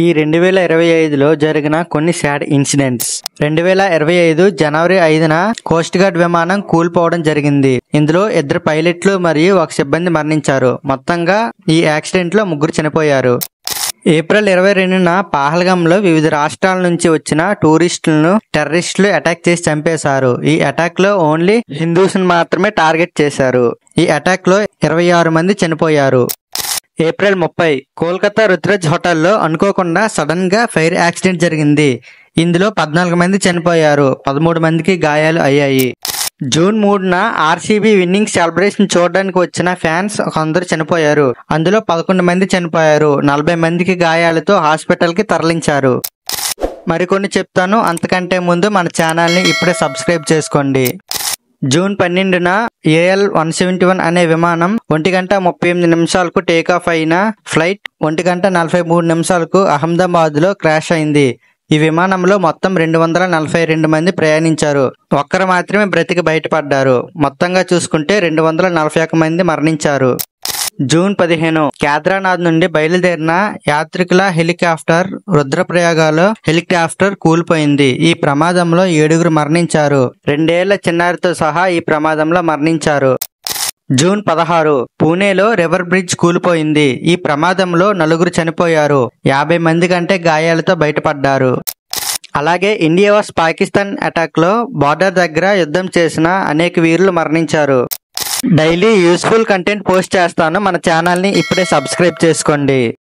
ఈ 2025లో జరిగిన కొన్ని సాడ్ ఇన్సిడెంట్స్. 2025 జనవరి 5న కోస్ట్ గార్డ్ విమానం కూలిపోవడం జరిగింది. ఇందులో 2 పైలట్లు మరియు 1 సిబ్బంది మరణించారు. మొత్తంగా ఈ యాక్సిడెంట్ లో 3 చనిపోయారు. ఏప్రిల్ 22న పహల్గామ్లో వివిధ రాష్ట్రాల నుంచి వచ్చిన టూరిస్టులను టెర్రరిస్టులు అటాక్ చేసి చంపేశారు. ఈ అటాక్ లో ఓన్లీ హిందూస్ మాత్రమే టార్గెట్ చేశారు. ఈ అటాక్ లో 26 మంది చనిపోయారు. ఏప్రిల్ 30 కోల్కతా రుతురాజ్ హోటల్లో అనుకోకుండా సడన్ గా ఫైర్ యాక్సిడెంట్ జరిగింది. ఇందులో 14 మంది చనిపోయారు, 13 మందికి గాయాలు అయ్యాయి. జూన్ 3న ఆర్సీబీ విన్నింగ్ సెలబ్రేషన్ చూడడానికి వచ్చిన ఫ్యాన్స్ కొందరు చనిపోయారు. అందులో 11 మంది చనిపోయారు, 40 మందికి గాయాలతో హాస్పిటల్ కి తరలించారు. మరికొన్ని చెప్తాను, అంతకంటే ముందు మన ఛానల్ ని ఇప్పుడే సబ్స్క్రైబ్ చేసుకోండి. జూన్ 12న AL-171 అనే విమానం 1:38 టేకాఫ్ అయిన ఫ్లైట్ 1:43 అహ్మదాబాద్ లో క్రాష్ అయింది. ఈ విమానంలో మొత్తం 242 మంది ప్రయాణించారు. ఒక్కరు మాత్రమే బ్రతికి బయటపడ్డారు. మొత్తంగా చూసుకుంటే 241 మంది మరణించారు. జూన్ 15 కేదార్నాథ్ నుండి బయలుదేరిన యాత్రికుల హెలికాప్టర్ రుద్రప్రయాగలో హెలికాప్టర్ కూలిపోయింది. ఈ ప్రమాదంలో 7 మరణించారు. 2 ఏళ్ల చిన్నారితో సహా ఈ ప్రమాదంలో మరణించారు. జూన్ 16 పూణేలో రివర్ బ్రిడ్జ్ కూలిపోయింది. ఈ ప్రమాదంలో 4 చనిపోయారు, 50 మంది కంటే గాయాలతో బయటపడ్డారు. అలాగే ఇండియా వర్సెస్ పాకిస్తాన్ అటాక్ లో బార్డర్ దగ్గర యుద్ధం చేసిన అనేక వీరులు మరణించారు. డైలీ యూస్ఫుల్ కంటెంట్ పోస్ట్ చేస్తాను. మన ఛానల్ ని ఇప్పుడే సబ్స్క్రైబ్ చేసుకోండి.